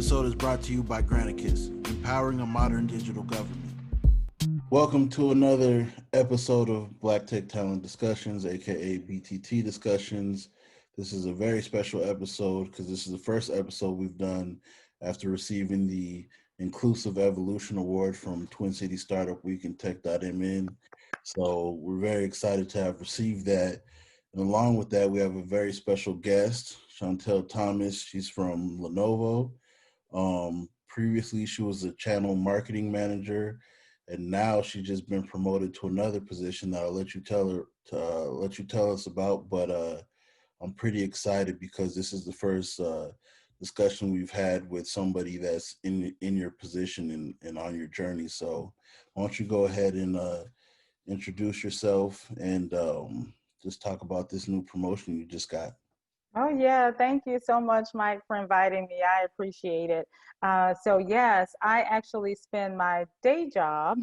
episode is brought to you by Granicus, empowering a modern digital government. Welcome to another episode of Black Tech Talent Discussions, aka BTT Discussions. This is a very special episode because this is the first episode we've done after receiving the Inclusive Evolution Award from Twin City Startup Week and Tech.mn. So we're very excited to have received that. And along with that, we have a very special guest, Shantell Thomas. She's from Lenovo. Previously, she was a channel marketing manager, and now she's just been promoted to another position that I'll let you tell us about. But I'm pretty excited because this is the first discussion we've had with somebody that's in your position and on your journey. So why don't you go ahead and introduce yourself and just talk about this new promotion you just got. Oh, yeah. Thank you so much, Mike, for inviting me. I appreciate it. So, yes, I actually spend my day job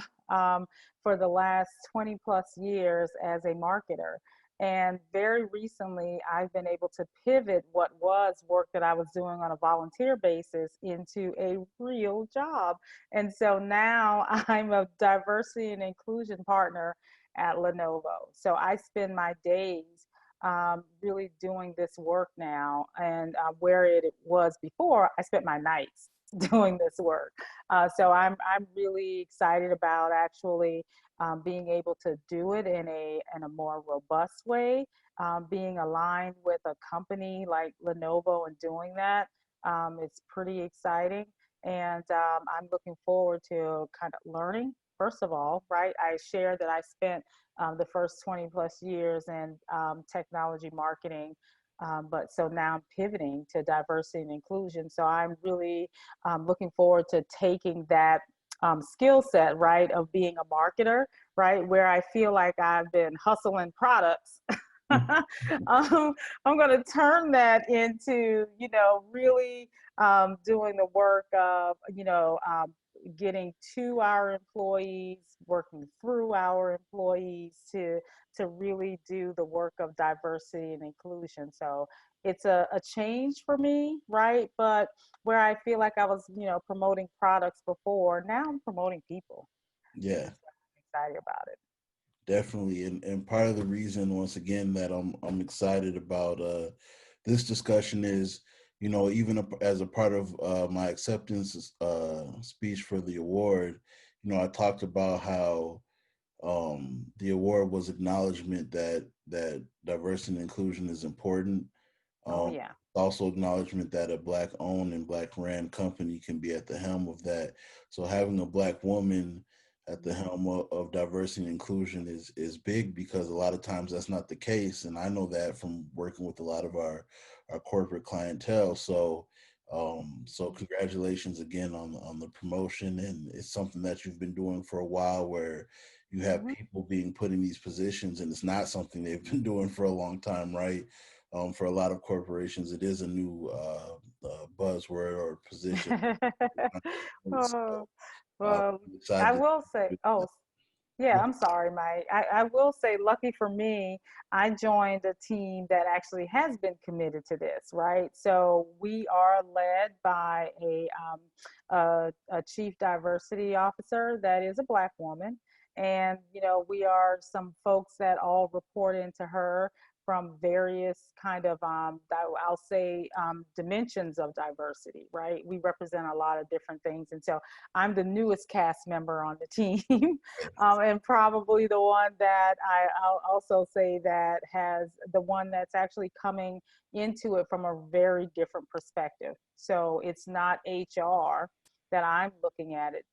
for the last 20 plus years as a marketer. And very recently, I've been able to pivot what was work that I was doing on a volunteer basis into a real job. And so now I'm a diversity and inclusion partner at Lenovo. So I spend my days really doing this work now. And where it was before, I spent my nights doing this work. So I'm really excited about actually being able to do it in a more robust way, being aligned with a company like Lenovo and doing that. It's pretty exciting. And I'm looking forward to kind of learning. First of all, right? I share that I spent the first 20 plus years in technology marketing. But so now I'm pivoting to diversity and inclusion. So I'm really looking forward to taking that skill set, right, of being a marketer, right, where I feel like I've been hustling products. I'm going to turn that into, really doing the work of, getting to our employees, working through our employees to really do the work of diversity and inclusion. So it's a change for me, right? But where I feel like I was, promoting products before, now I'm promoting people. And Yeah. so I'm excited about it. Definitely, and part of the reason, once again, that I'm excited about this discussion is, even as a part of my acceptance speech for the award, I talked about how the award was acknowledgement that diversity and inclusion is important. Oh, Um, yeah. Also acknowledgement that a Black-owned and Black-ran company can be at the helm of that. So having a Black woman at the helm of diversity and inclusion is big because a lot of times that's not the case, and I know that from working with a lot of our corporate clientele. So congratulations again on the promotion, and it's something that you've been doing for a while where you have Hmm. people being put in these positions, and it's not something they've been doing for a long time, right? For a lot of corporations, it is a new buzzword or position. Oh, So well, I'm I excited. will say, oh, yeah, I'm sorry, Mike. I will say, lucky for me, I joined a team that actually has been committed to this, right? So we are led by a chief diversity officer that is a Black woman. And, we are some folks that all report into her from various kind of, I'll say, dimensions of diversity, right? We represent a lot of different things. And so I'm the newest cast member on the team. And probably the one that I'll also say that has the one that's actually coming into it from a very different perspective. So it's not HR that I'm looking at it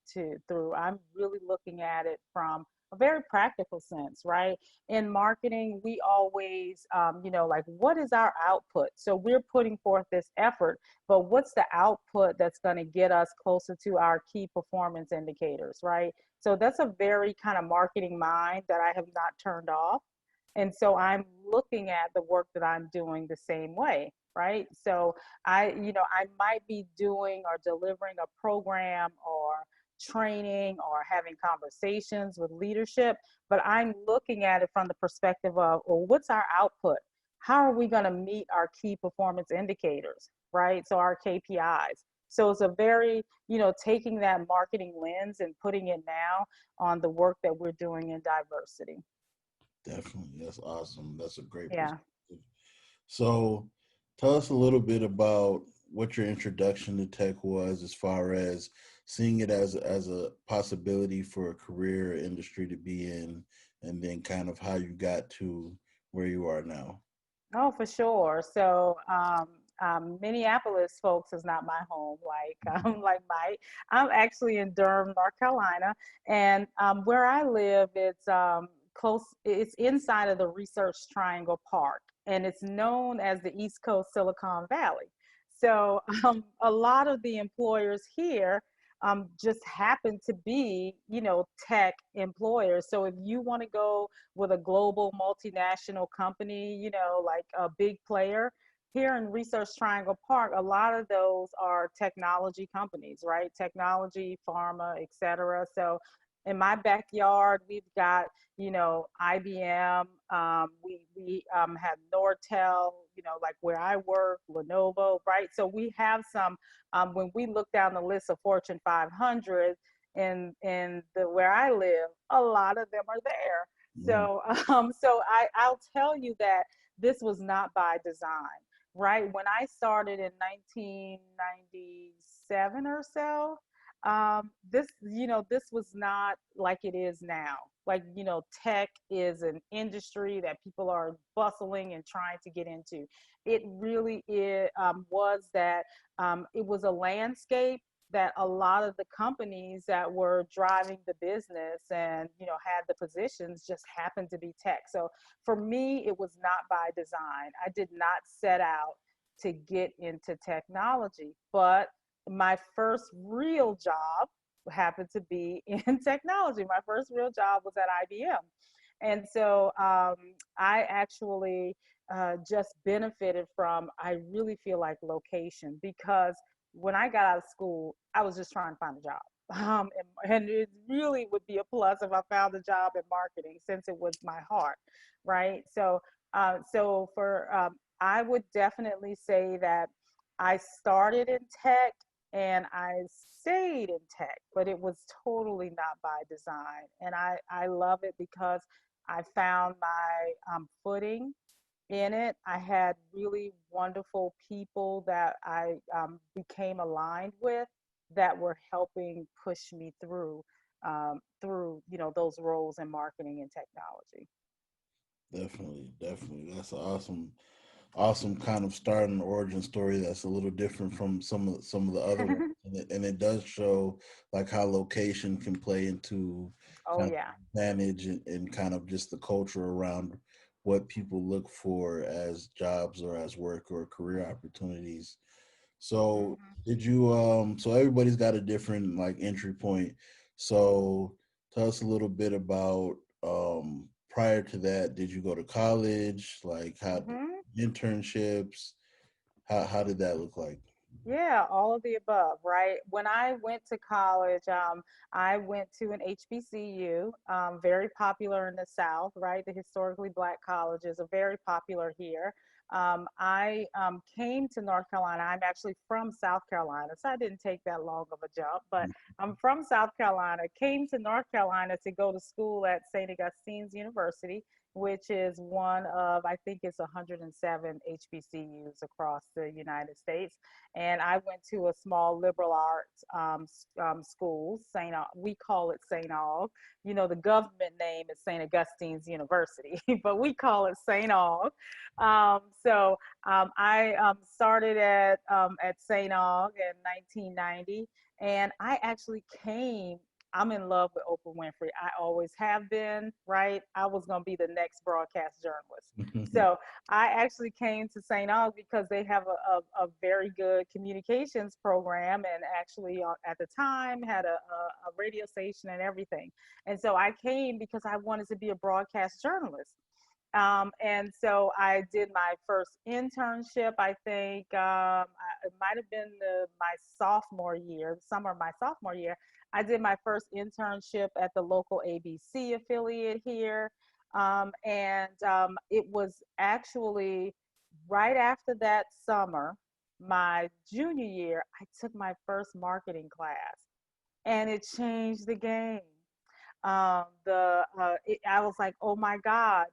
through. I'm really looking at it from a very practical sense, right? In marketing, we always, like, what is our output? So we're putting forth this effort, but what's the output that's going to get us closer to our key performance indicators, right? So that's a very kind of marketing mind that I have not turned off. And so I'm looking at the work that I'm doing the same way, right? So I might be doing or delivering a program or training or having conversations with leadership, but I'm looking at it from the perspective of, well, what's our output? How are we going to meet our key performance indicators, right? So our KPIs. So it's a very, taking that marketing lens and putting it now on the work that we're doing in diversity. Definitely. That's awesome. That's a great Yeah. perspective. So tell us a little bit about what your introduction to tech was, as far as seeing it as a possibility for a career industry to be in, and then kind of how you got to where you are now. Oh, for sure. So, Minneapolis, folks, is not my home. Like, like I'm actually in Durham, North Carolina, and where I live, it's close. It's inside of the Research Triangle Park, and it's known as the East Coast Silicon Valley. So, a lot of the employers here just happen to be, tech employers. So, if you want to go with a global multinational company, like a big player. Here in Research Triangle Park, a lot of those are technology companies, right? Technology, pharma, et cetera. So in my backyard, we've got, IBM, we have Nortel, like where I work, Lenovo, right? So we have some, when we look down the list of Fortune 500 in the where I live, a lot of them are there. Mm, So, I'll tell you that this was not by design, right? When I started in 1997 or so, this was not like it is now. Like, tech is an industry that people are bustling and trying to get into. It really was that it was a landscape that a lot of the companies that were driving the business and had the positions just happened to be tech. So for me, it was not by design. I did not set out to get into technology, but my first real job happened to be in technology. My first real job was at IBM. And so I actually just benefited from, I really feel like, location, because when I got out of school, I was just trying to find a job. And it really would be a plus if I found a job in marketing, since it was my heart, right? So I would definitely say that I started in tech and I stayed in tech, but it was totally not by design. And I love it because I found my footing in it. I had really wonderful people that I became aligned with, that were helping push me through those roles in marketing and technology. definitely, definitely. That's awesome. Awesome kind of start and origin story that's a little different from some of the other ones, and it does show like how location can play into Oh kind of yeah. advantage and kind of just the culture around what people look for as jobs or as work or career opportunities. So Hmm. did you so everybody's got a different like entry point. So tell us a little bit about prior to that, did you go to college? Like how Hmm. internships? How did that look like? Yeah, all of the above, right? When I went to college, I went to an HBCU, very popular in the South, right? The historically Black colleges are very popular here. I came to North Carolina. I'm actually from South Carolina, so I didn't take that long of a jump, but I'm from South Carolina, came to North Carolina to go to school at St. Augustine's University, which is one of, I think it's 107 HBCUs across the United States. And I went to a small liberal arts school, we call it St. Aug. The government name is St. Augustine's University, but we call it St. Aug. I started at St. Aug in 1990, and I actually came. I'm in love with Oprah Winfrey. I always have been, right? I was going to be the next broadcast journalist. So I actually came to St. Aug because they have a very good communications program, and actually at the time had a radio station and everything. And so I came because I wanted to be a broadcast journalist. And so I did my first internship, I think it might have been my sophomore year, the summer of my sophomore year. I did my first internship at the local ABC affiliate here. And it was actually right after that summer. my junior year, I took my first marketing class, and it changed the game. I was like, oh my God,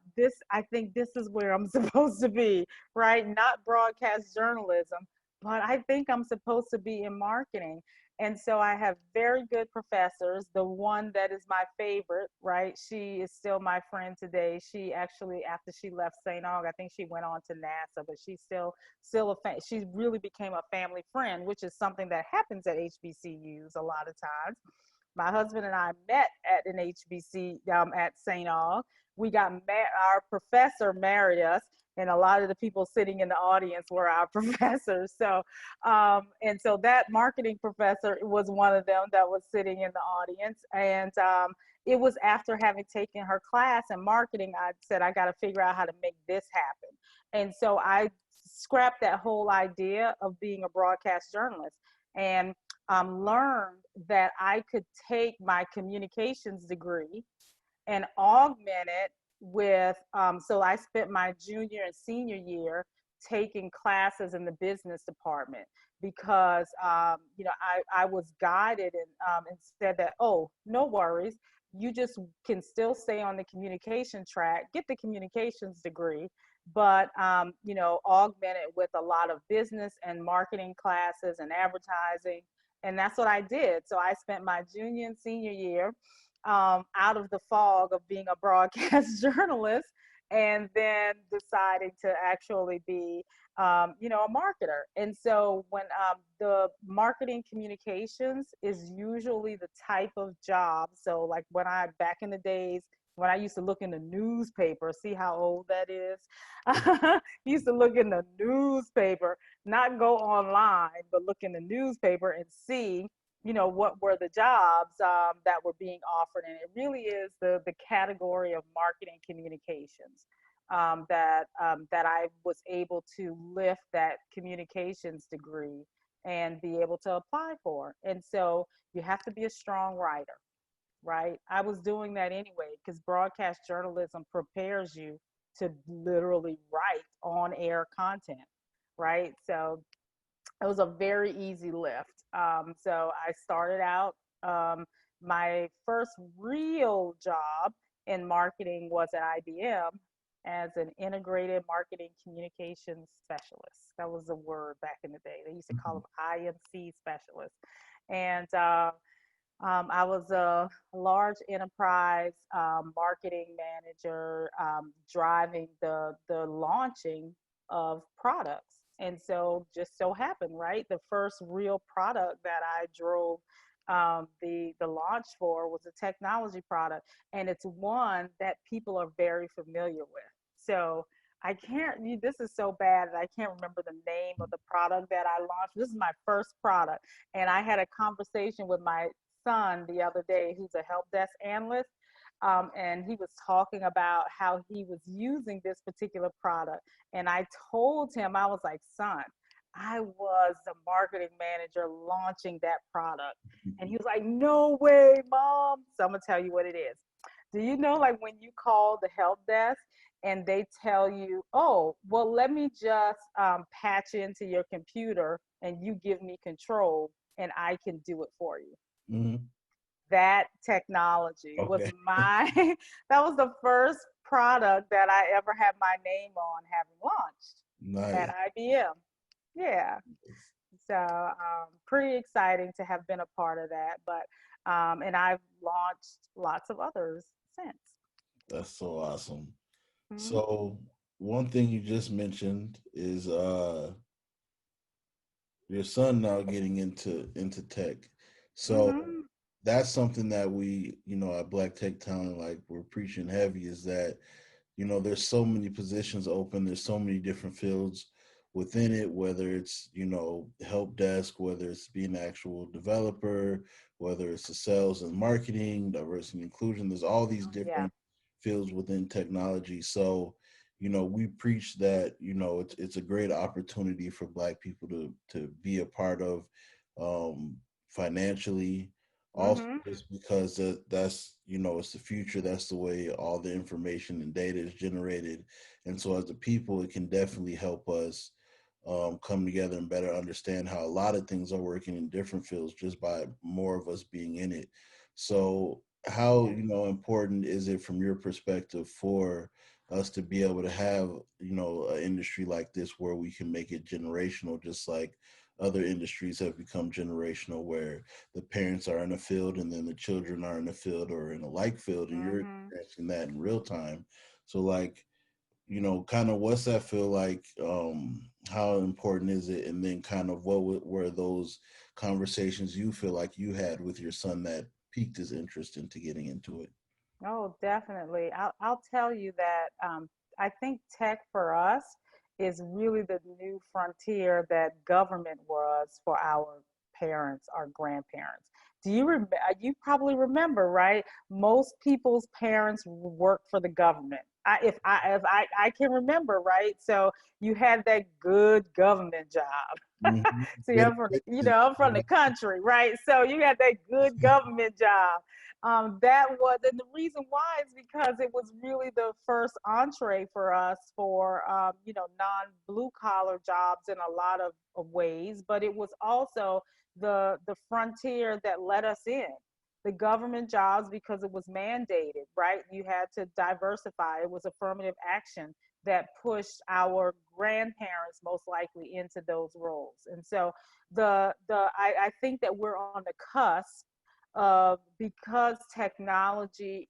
I think this is where I'm supposed to be, right? Not broadcast journalism, but I think I'm supposed to be in marketing. And so I have very good professors. The one that is my favorite, right? She is still my friend today. She actually, after she left St. Aug, I think she went on to NASA, but she's still she really became a family friend, which is something that happens at HBCUs a lot of times. My husband and I met at an HBC at St. Aug. Our professor married us, and a lot of the people sitting in the audience were our professors. And so that marketing professor was one of them that was sitting in the audience. And it was after having taken her class in marketing, I said, I got to figure out how to make this happen. And so I scrapped that whole idea of being a broadcast journalist, and learned that I could take my communications degree and augment it with, so I spent my junior and senior year taking classes in the business department because, I was guided and said that, oh, no worries. You just can still stay on the communication track, get the communications degree, but, augment it with a lot of business and marketing classes and advertising. And that's what I did. So I spent my junior and senior year out of the fog of being a broadcast journalist, and then deciding to actually be, a marketer. And so when the marketing communications is usually the type of job. So like back in the days, when I used to look in the newspaper, see how old that is? Used to look in the newspaper, not go online, but look in the newspaper and see, what were the jobs that were being offered. And it really is the category of marketing communications that I was able to lift that communications degree and be able to apply for. And so you have to be a strong writer, right? I was doing that anyway because broadcast journalism prepares you to literally write on air content, right? So it was a very easy lift. So I started out, my first real job in marketing was at IBM as an integrated marketing communications specialist. That was a word back in the day. They used to call them IMC specialists. And I was a large enterprise marketing manager, driving the launching of products. And so just so happened, right? The first real product that I drove the launch for was a technology product, and it's one that people are very familiar with. So I can't. This is so bad that I can't remember the name of the product that I launched. This is my first product, and I had a conversation with my son the other day, who's a help desk analyst, and he was talking about how he was using this particular product. And I told him, I was like, son, I was the marketing manager launching that product. And he was like, no way, mom. So I'm going to tell you what it is. Do you know, like when you call the help desk and they tell you, oh, well, let me just patch into your computer and you give me control and I can do it for you. Mm-hmm. That technology was Okay. my that was the first product that I ever had my name on having launched at Nice. IBM. Yeah. So pretty exciting to have been a part of that. But and I've launched lots of others since. That's so awesome. Mm-hmm. So one thing you just mentioned is your son now getting into tech. So Mm-hmm. that's something that we, at Black Tech Talent, like we're preaching heavy is that, there's so many positions open, there's so many different fields within it, whether it's, help desk, whether it's being an actual developer, whether it's the sales and marketing, diversity and inclusion, there's all these Yeah. different fields within technology. So, we preach that, it's a great opportunity for Black people to be a part of, financially, also Mm-hmm. just because that's it's the future, that's the way all the information and data is generated. And so as a people, it can definitely help us come together and better understand how a lot of things are working in different fields just by more of us being in it. So, how, Yeah. important is it from your perspective for us to be able to have, an industry like this where we can make it generational, just like other industries have become generational, where the parents are in a field and then the children are in a field or in a like field, and you're Mm-hmm. experiencing that in real time. So, like, kind of what's that feel like? How important is it? And then kind of were those conversations you feel like you had with your son that piqued his interest into getting into it? Oh, definitely. I'll tell you that I think tech for us is really the new frontier that government was for our parents, our grandparents. Do you you probably remember, right? Most people's parents worked for the government. I can remember, right? So you had that good government job. Mhm. See, Get I'm from, it. I'm from the country, right? So you had that good government job. That was, and the reason why is because it was really the first entree for us for, non-blue collar jobs in a lot of ways, but it was also the frontier that let us in. The government jobs, because it was mandated, right? You had to diversify. It was affirmative action that pushed our grandparents most likely into those roles. And so I think that we're on the cusp because technology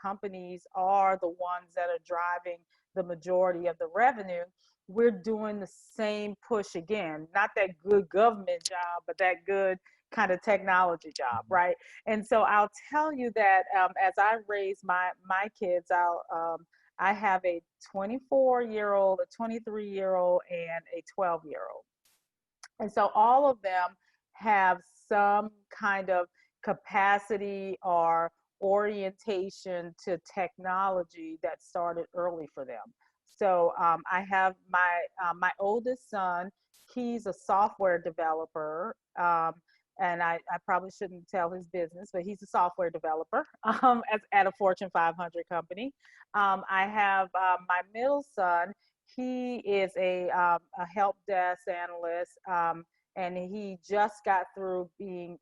companies are the ones that are driving the majority of the revenue. We're doing the same push again, not that good government job, but that good kind of technology job, right? And so I'll tell you that as I raise my kids, I have a 24-year-old, a 23-year-old, and a 12-year-old. And so all of them have some kind of capacity or orientation to technology that started early for them. So I have my oldest son. He's a software developer. And I probably shouldn't tell his business, but he's a software developer at a Fortune 500 company. I have my middle son. He is a help desk analyst, and he just got through being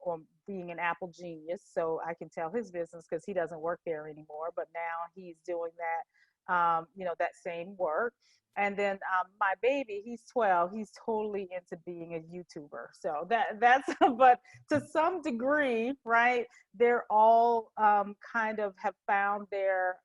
an Apple genius. So I can tell his business because he doesn't work there anymore. But now he's doing that, that same work. And then my baby, he's 12. He's totally into being a YouTuber. So that's, but to some degree, right? They're all kind of have found their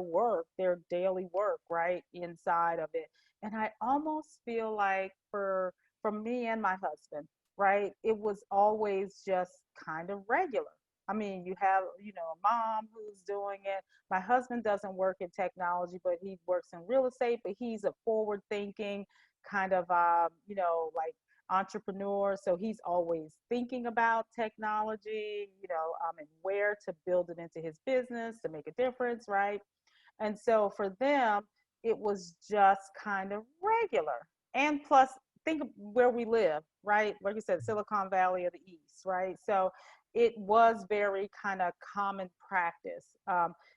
work, their daily work, right, inside of it. And I almost feel like for me and my husband, right, it was always just kind of regular. I mean, you have, a mom who's doing it. My husband doesn't work in technology, but he works in real estate, but he's a forward thinking kind of, like entrepreneur. So he's always thinking about technology, and where to build it into his business to make a difference, right? And so for them, it was just kind of regular. And plus, think of where we live, right? Like you said, Silicon Valley of the East, right? So it was very kind of common practice.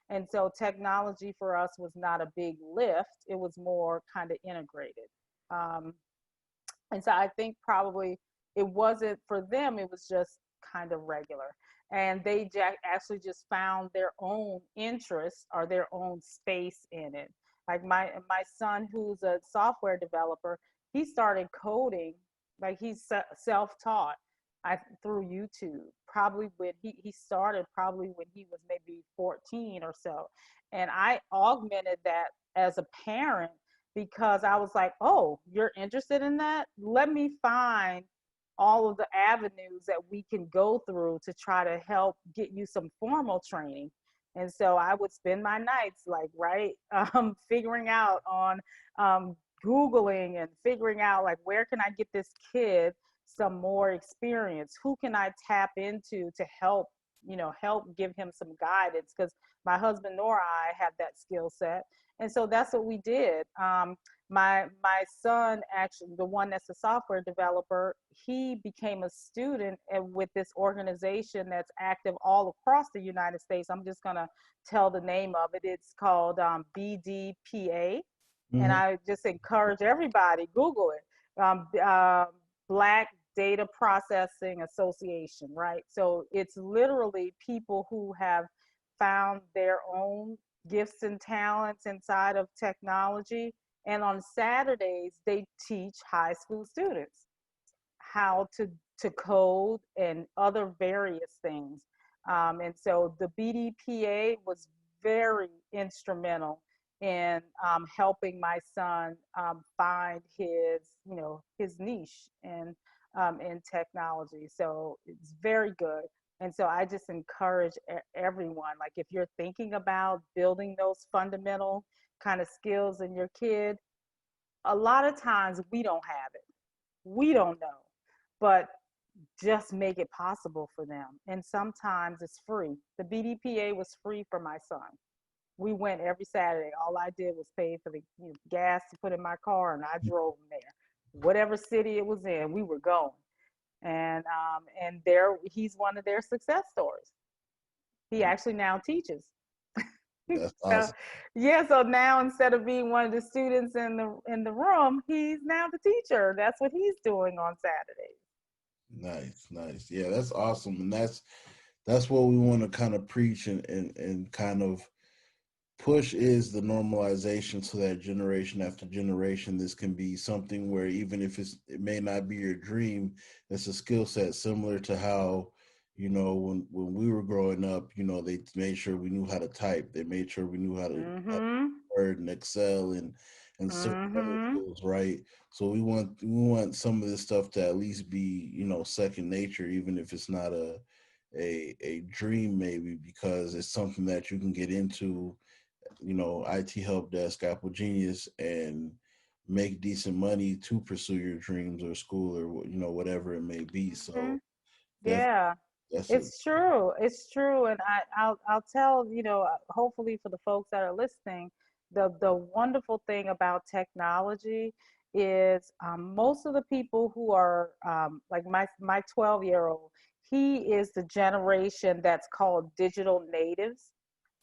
And so technology for us was not a big lift, it was more kind of integrated. Um, and so I think probably it wasn't for them, it was just kind of regular. And they actually just found their own interest or their own space in it. Like my son, who's a software developer, he started coding, like he's self-taught through YouTube. Probably when he started probably when he was maybe 14 or so. And I augmented that as a parent because I was like, oh, you're interested in that? Let me find all of the avenues that we can go through to try to help get you some formal training. And so I would spend my nights like, right, figuring out on Googling and figuring out like, where can I get this kid some more experience? Who can I tap into to help, help give him some guidance? Because my husband nor I have that skill set. And so that's what we did. My son, actually, the one that's a software developer, he became a student with this organization that's active all across the United States. I'm just gonna tell the name of it. It's called BDPA, And Mm-hmm. I just encourage everybody, Google it. Black Data Processing Association, right? So it's literally people who have found their own gifts and talents inside of technology. And on Saturdays, they teach high school students how to code and other various things. And so the BDPA was very instrumental in helping my son find his niche in technology. So it's very good. And so I just encourage everyone, like if you're thinking about building those fundamental kind of skills in your kid, a lot of times we don't have it. We don't know, but just make it possible for them. And sometimes it's free. The BDPA was free for my son. We went every Saturday. All I did was pay for the gas to put in my car, and I drove him there. Whatever city it was in, we were going. And there, he's one of their success stories. He actually now teaches. That's So awesome. yeah, so now instead of being one of the students in the room, he's now the teacher. That's what he's doing on Saturdays. Nice, nice. Yeah, that's awesome. And that's what we want to kind of preach and kind of push is the normalization so that generation after generation this can be something where even if it may not be your dream, it's a skill set similar to how, when we were growing up, they made sure we knew how to type. They made sure we knew how to Mm-hmm. Word and Excel and certain other Mm-hmm. tools, right? So we want some of this stuff to at least be, second nature, even if it's not a dream maybe, because it's something that you can get into, IT help desk, Apple Genius, and make decent money to pursue your dreams or school or whatever it may be. Mm-hmm. So that Yeah, that's a it's true. It's true, and I'll tell hopefully for the folks that are listening, the wonderful thing about technology is most of the people who are like my 12-year-old, he is the generation that's called digital natives.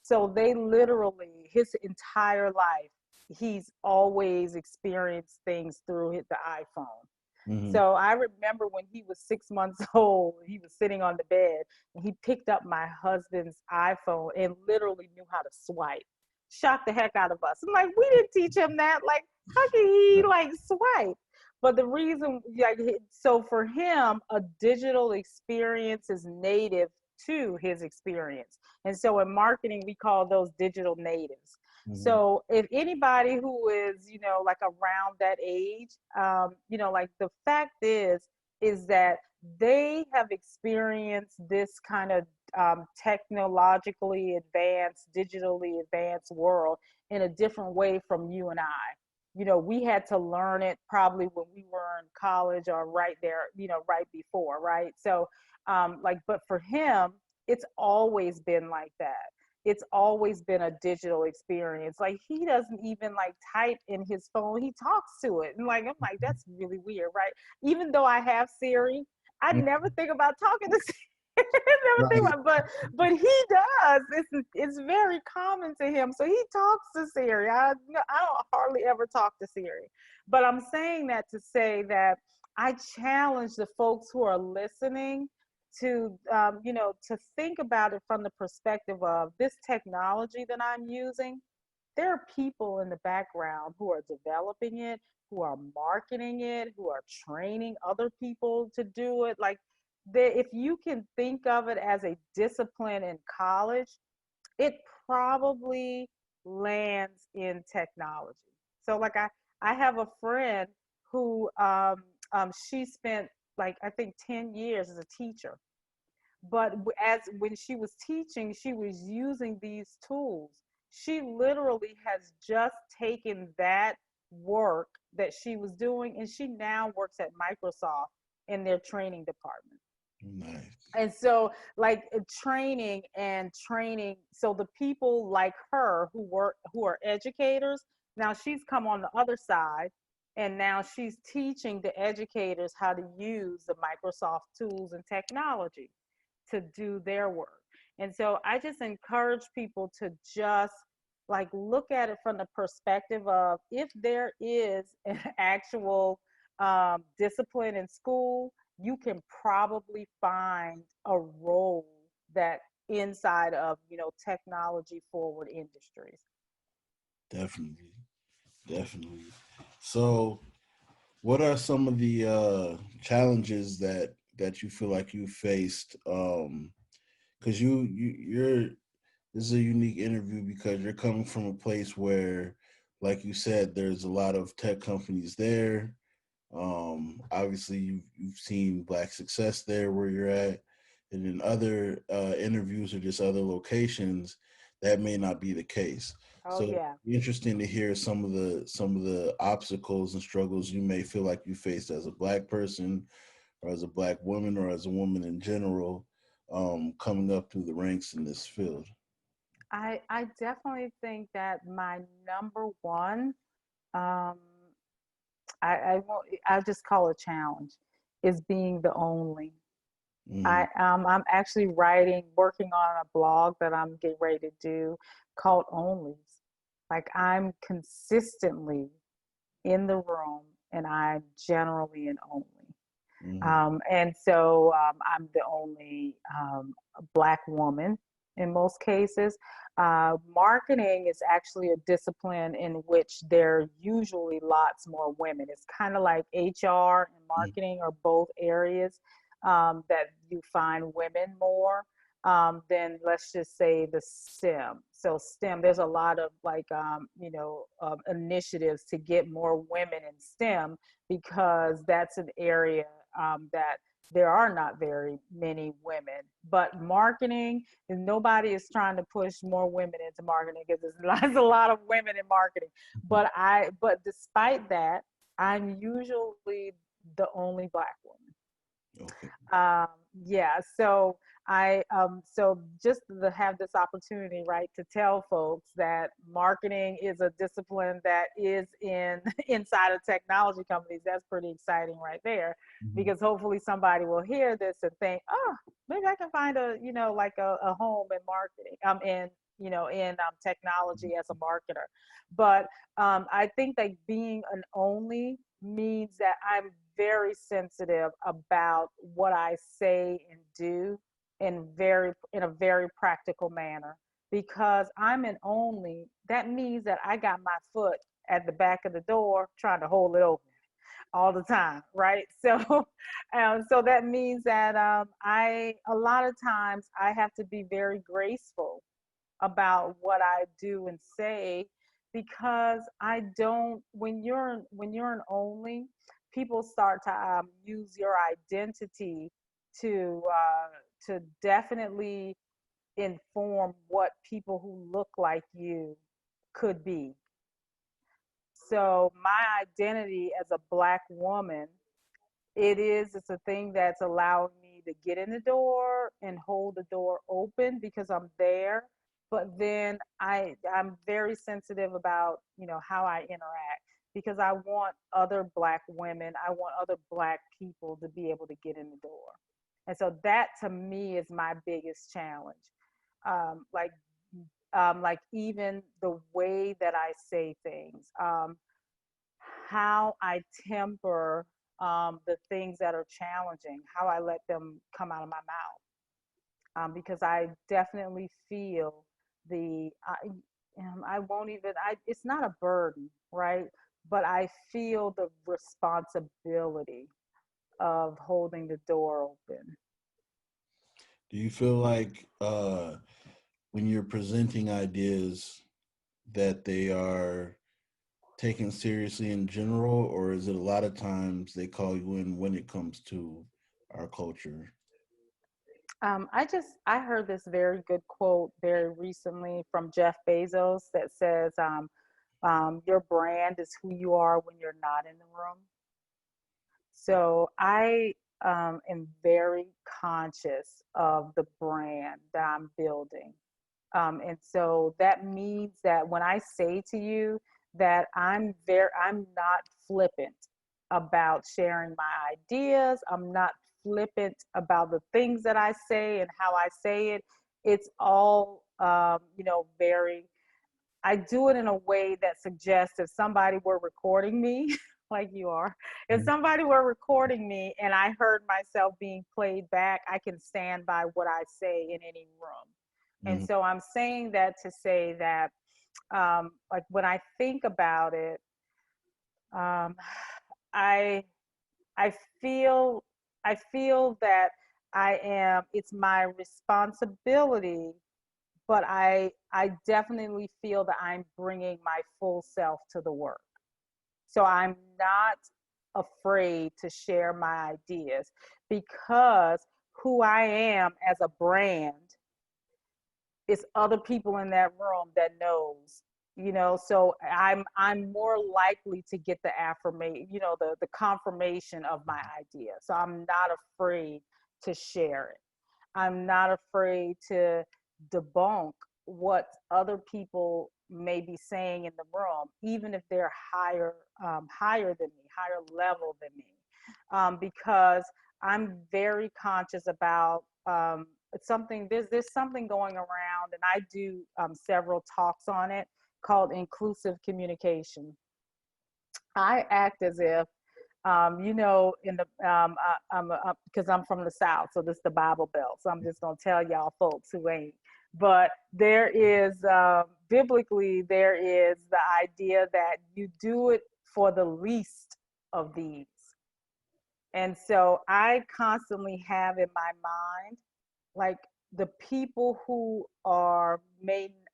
So they literally his entire life he's always experienced things through the iPhone. hmm So I remember when he was 6 months old, he was sitting on the bed and he picked up my husband's iPhone and literally knew how to swipe. Shocked the heck out of us. I'm like, we didn't teach him that. Like, how can he like swipe? But the reason, like, so for him, a digital experience is native to his experience. And so in marketing, we call those digital natives. hmm So if anybody who is, like around that age, like the fact is that they have experienced this kind of technologically advanced, digitally advanced world in a different way from you and I. We had to learn it probably when we were in college or right there, right before, right? So, but for him, it's always been like that. It's always been a digital experience. Like he doesn't even like type in his phone. He talks to it. And like I'm like, that's really weird, right? Even though I have Siri, I never think about talking to Siri. Never think Right. about but he does. It's very common to him. So he talks to Siri. I don't hardly ever talk to Siri. But I'm saying that to say that I challenge the folks who are listening to think about it from the perspective of this technology that I'm using. There are people in the background who are developing it, who are marketing it, who are training other people to do it. Like, if you can think of it as a discipline in college, it probably lands in technology. So, like, I have a friend who she spent like I think 10 years as a teacher, but as when she was teaching, she was using these tools. She literally has just taken that work that she was doing and she now works at Microsoft in their training department. Nice. And so like training, so the people like her who are educators, now she's come on the other side and now she's teaching the educators how to use the Microsoft tools and technology to do their work. And so I just encourage people to just like look at it from the perspective of if there is an actual discipline in school, you can probably find a role that inside of, technology forward industries. Definitely, definitely. So, what are some of the challenges that you feel like you faced? Because you're this is a unique interview because you're coming from a place where, like you said, there's a lot of tech companies there. Obviously, you've seen Black success there where you're at, and in other interviews or just other locations, that may not be the case. Oh So, it'd yeah. be interesting to hear some of the obstacles and struggles you may feel like you faced as a Black person, or as a Black woman, or as a woman in general, coming up through the ranks in this field. I definitely think that my number one, um, I won't, I'll just call it challenge, is being the only. Mm, I'm actually working on a blog that I'm getting ready to do called Onlys. Like I'm consistently in the room and I'm generally an only. mm, And so I'm the only Black woman in most cases. Marketing is actually a discipline in which there are usually lots more women. It's kind of like HR and mm, marketing are both areas that you find women more than, let's just say, the STEM. So STEM, there's a lot of like initiatives to get more women in STEM because that's an area that there are not very many women. But marketing, and nobody is trying to push more women into marketing because there's a lot of women in marketing. mm. But despite that, I'm usually the only Black woman. Okay. um, yeah, so so just to have this opportunity, right, to tell folks that marketing is a discipline that is in inside of technology companies, that's pretty exciting right there, Mhm. because hopefully somebody will hear this and think, oh, maybe I can find like a home in marketing, in technology as a marketer. But I think that being an only means that I'm very sensitive about what I say and do in a very practical manner, because I'm an only. That means that I got my foot at the back of the door trying to hold it open all the time, right? So, so that means that I a lot of times I have to be very graceful about what I do and say, because I don't when you're an only, people start to use your identity to definitely inform what people who look like you could be. So my identity as a Black woman, it's a thing that's allowing me to get in the door and hold the door open because I'm there. But then I'm very sensitive about how I interact, because I want other Black women, I want other Black people to be able to get in the door. And so that to me is my biggest challenge. um, like like even the way that I say things, how I temper the things that are challenging, how I let them come out of my mouth, because I definitely feel I won't even, it's not a burden, right? But I feel the responsibility of holding the door open. Do you feel like when you're presenting ideas that they are taken seriously in general, or is it a lot of times they call you in when it comes to our culture? I heard this very good quote very recently from Jeff Bezos that says, your brand is who you are when you're not in the room. So I am very conscious of the brand that I'm building. And so that means that when I say to you that I'm not flippant about sharing my ideas. I'm not flippant about the things that I say and how I say it. It's all, very, I do it in a way that suggests if somebody were recording me, like you are, if somebody were recording me and I heard myself being played back, I can stand by what I say in any room. And Mhm. so I'm saying that to say that, like when I think about it, um, I I feel I feel that it's my responsibility, but I definitely feel that I'm bringing my full self to the work. So I'm not afraid to share my ideas because who I am as a brand, it's other people in that room that knows, so I'm more likely to get the affirmation, the confirmation of my idea. So I'm not afraid to share it. I'm not afraid to debunk what other people may be saying in the room, even if they're higher than me, higher level than me, because I'm very conscious about something. There's something going around, and I do several talks on it called inclusive communication. I act as if in the I'm because I'm from the South, so this is the Bible Belt. So I'm just gonna tell y'all folks who ain't. But there is biblically there is the idea that you do it for the least of these, and so I constantly have in my mind like the people who are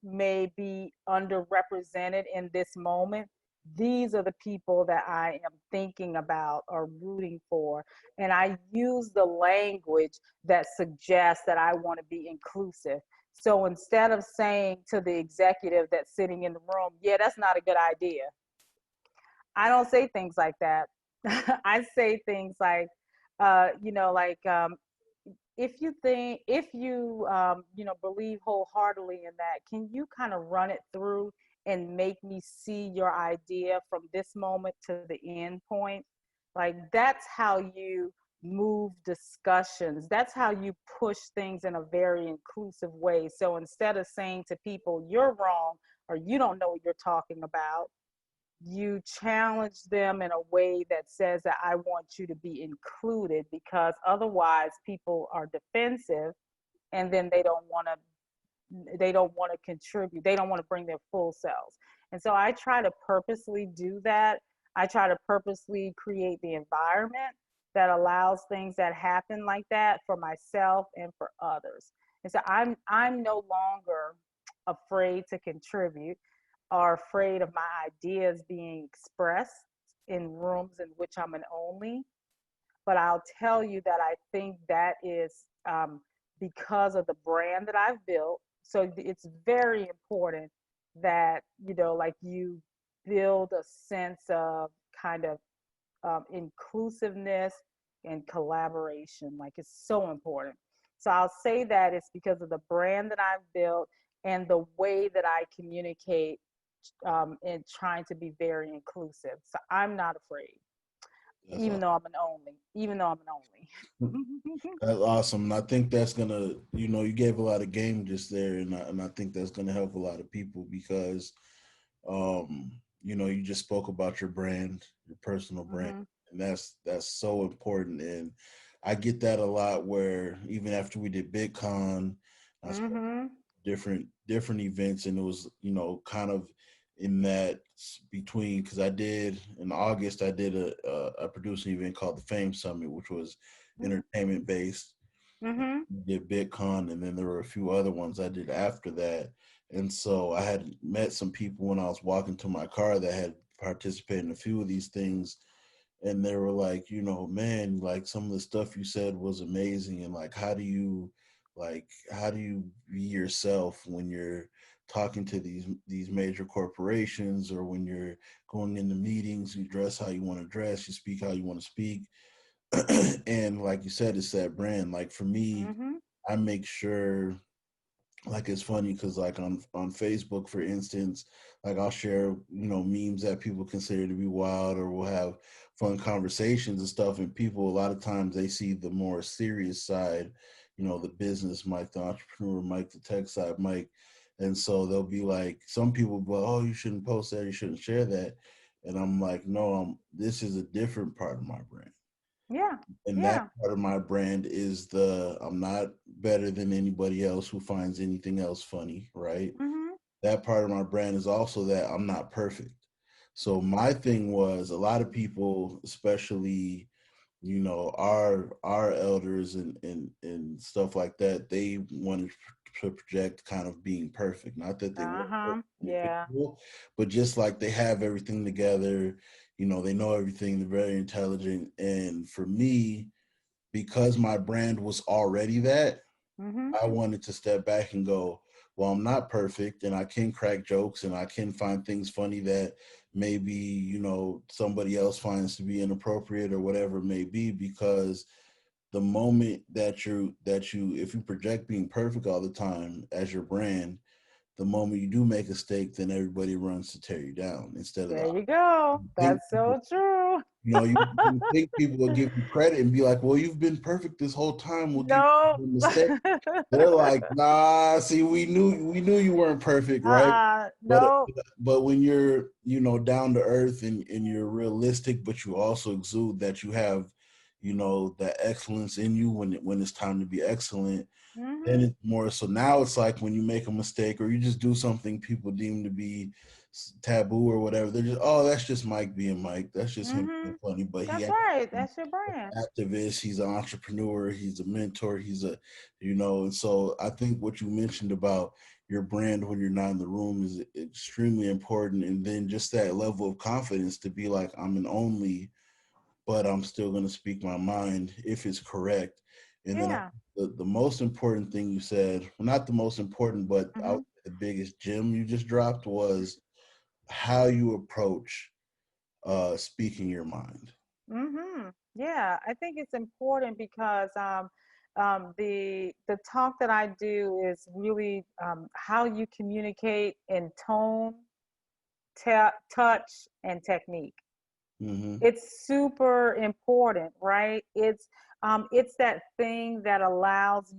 may be underrepresented in this moment. These are the people that I am thinking about or rooting for, and I use the language that suggests that I want to be inclusive. So instead of saying to the executive that's sitting in the room, yeah, that's not a good idea, I don't say things like that. I say things like, like if you believe wholeheartedly in that, can you kind of run it through and make me see your idea from this moment to the end point? Like that's how you move discussions, that's how you push things in a very inclusive way. So instead of saying to people you're wrong or you don't know what you're talking about, you challenge them in a way that says that I want you to be included, because otherwise people are defensive and then they don't want to contribute, they don't want to bring their full selves. And so I try to purposely do that. I try to purposely create the environment that allows things that happen like that for myself and for others. And so I'm no longer afraid to contribute or afraid of my ideas being expressed in rooms in which I'm an only. But I'll tell you that I think that is because of the brand that I've built. So it's very important that, like you build a sense of kind of inclusiveness and collaboration. Like it's so important. So I'll say that it's because of the brand that I've built and the way that I communicate and trying to be very inclusive. So I'm not afraid, That's even awesome. though I'm an only, even though I'm an only. That's awesome. And I think that's gonna, you gave a lot of game just there, and I think that's gonna help a lot of people because, you just spoke about your brand, your personal brand, Mm-hmm. and that's so important. And I get that a lot. Where even after we did BitCon, I spoke Mm-hmm. different events, and it was kind of in that between because I did in August I did a producing event called the Fame Summit, which was entertainment based. Mm-hmm. Did BitCon, and then there were a few other ones I did after that. And so I had met some people when I was walking to my car that had participated in a few of these things, and they were like, man, like some of the stuff you said was amazing, and like how do you be yourself when you're talking to these major corporations, or when you're going into meetings, you dress how you want to dress, you speak how you want to speak. And like you said, it's that brand. Like for me, Mm-hmm. I make sure, like it's funny because like on Facebook, for instance, like I'll share memes that people consider to be wild, or we'll have fun conversations and stuff, and people a lot of times they see the more serious side, the business Mike, the entrepreneur Mike, the tech side Mike, And so they'll be like, some people go, oh, you shouldn't post that, you shouldn't share that. And I'm like, no, this is a different part of my brand. Yeah. And that Yeah. part of my brand is I'm not better than anybody else who finds anything else funny, right? Mhm. That part of my brand is also that I'm not perfect. So my thing was, a lot of people, especially, our elders and stuff like that, they wanted to project kind of being perfect. Not that they weren't Uh-huh. perfect Yeah. individual, but just like they have everything together, they know everything, they're very intelligent. And for me, because my brand was already that, Mhm. I wanted to step back and go, well, I'm not perfect and I can crack jokes and I can find things funny that maybe, somebody else finds to be inappropriate or whatever it may be, because the moment that you if you project being perfect all the time as your brand, the moment you do make a mistake, then everybody runs to tear you down instead of There the you go. think That's so true. you think people will give you credit and be like, well, you've been perfect this whole time. We'll give No. you a mistake. They're like, nah, see, we knew you weren't perfect, right? But No. but when you're, down to earth and you're realistic, but you also exude that you have, that excellence in you when it's time to be excellent, then Mhm. it's more so now it's like when you make a mistake or you just do something people deem to be taboo or whatever, they're just, oh, that's just Mike being Mike. That's just him being Mhm. funny. But he That's actually right. That's your brand. activist, he's an entrepreneur, he's a mentor, and so I think what you mentioned about your brand when you're not in the room is extremely important. And then just that level of confidence to be like, I'm an only, but I'm still going to speak my mind if it's correct. And then Yeah. the most important thing you said, well, not the most important, but Mhm. the biggest gem you just dropped was how you approach speaking your mind. Yeah, I think it's important because the talk that I do is really how you communicate in tone, touch, and technique. Mm-hmm. It's super important, right? It's that thing that allows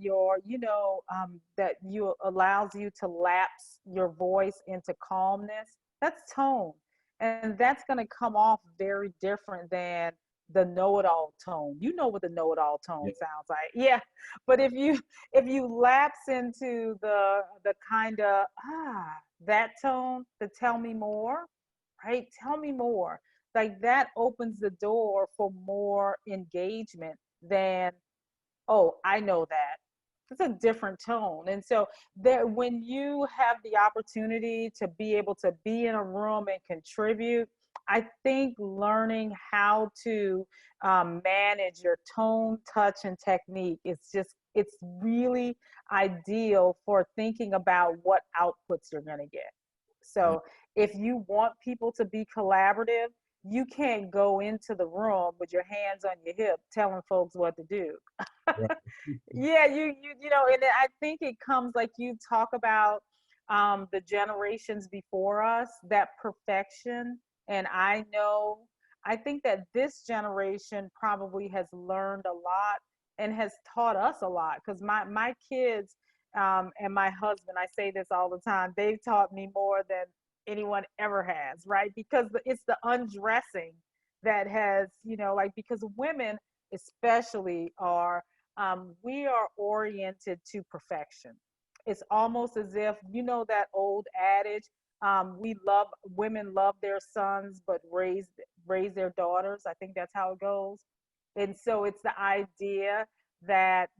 that you allows you to lapse your voice into calmness. That's tone, and that's going to come off very different than the know-it-all tone. You know what the know-it-all tone Yeah. sounds like, yeah. But if you lapse into the kind of that tone, to tell me more, right? Tell me more, like that opens the door for more engagement than, oh, I know that. It's a different tone. And so there, when you have the opportunity to be able to be in a room and contribute, I think learning how to manage your tone, touch, and technique is just, it's really ideal for thinking about what outputs you're going to get. Yeah. So if you want people to be collaborative, you can't go into the room with your hands on your hip telling folks what to do. Right. Yeah, and I think it comes, like you talk about the generations before us, that perfection. And I think that this generation probably has learned a lot and has taught us a lot, because my kids and my husband, I say this all the time, they've taught me more than anyone ever has, right? Because it's the undressing that has, like, because women especially we are oriented to perfection. It's almost as if, that old adage, we love women love their sons but raise their daughters. I think that's how it goes. And so it's the idea that,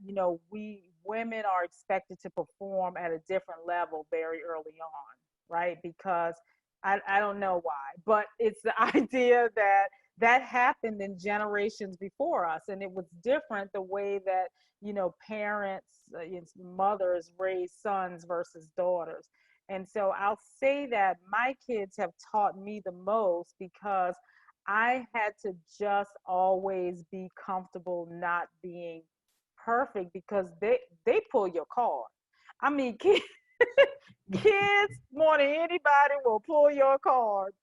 we women are expected to perform at a different level very early on, right? Because I don't know why, but it's the idea that that happened in generations before us, and it was different the way that, parents, mothers raise sons versus daughters. And so I'll say that my kids have taught me the most, because I had to just always be comfortable not being perfect, because they pull your card. I mean, kids more than anybody will pull your card.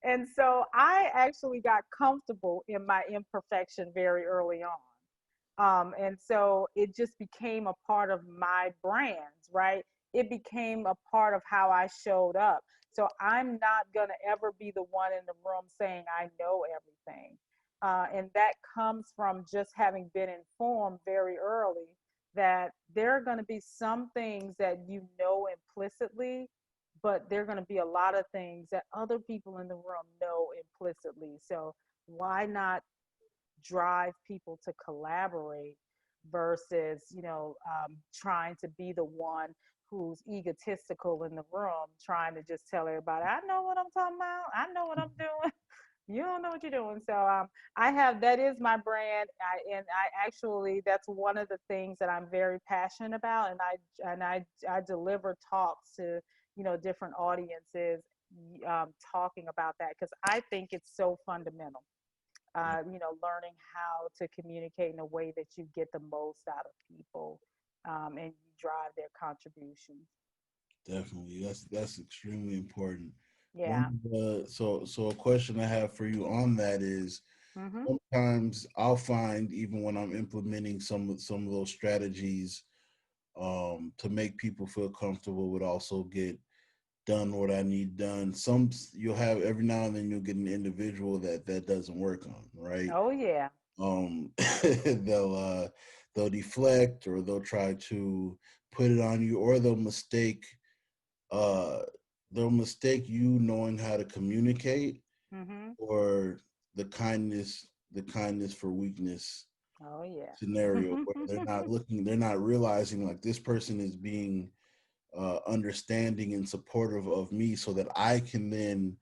And so I actually got comfortable in my imperfection very early on. And so it just became a part of my brands, right? it became a part of how I showed up. So I'm not going to ever be the one in the room saying I know everything. And that comes from just having been informed very early that there are going to be some things that you know implicitly, but there are going to be a lot of things that other people in the room know implicitly. So why not drive people to collaborate versus, trying to be the one who's egotistical in the room, trying to just tell everybody, I know what I'm talking about, I know what I'm doing. You don't know what you're doing. So I have, that is my brand. And I actually, that's one of the things that I'm very passionate about. And I deliver talks to, different audiences, talking about that, because I think it's so fundamental. Learning how to communicate in a way that you get the most out of people, and you drive their contributions. Definitely, that's extremely important. Yeah. So a question I have for you on that is, Mm-hmm. sometimes I'll find, even when I'm implementing some of those strategies, to make people feel comfortable, would also get done what I need done. Some, you'll have, every now and then you'll get an individual that doesn't work on, right? Oh yeah. um they'll they'll deflect, or they'll try to put it on you, or uh they'll mistake you knowing how to communicate, Mm-hmm. or the kindness for weakness Oh yeah. scenario, where they're not realizing, like, this person is being understanding and supportive of me, so that I can then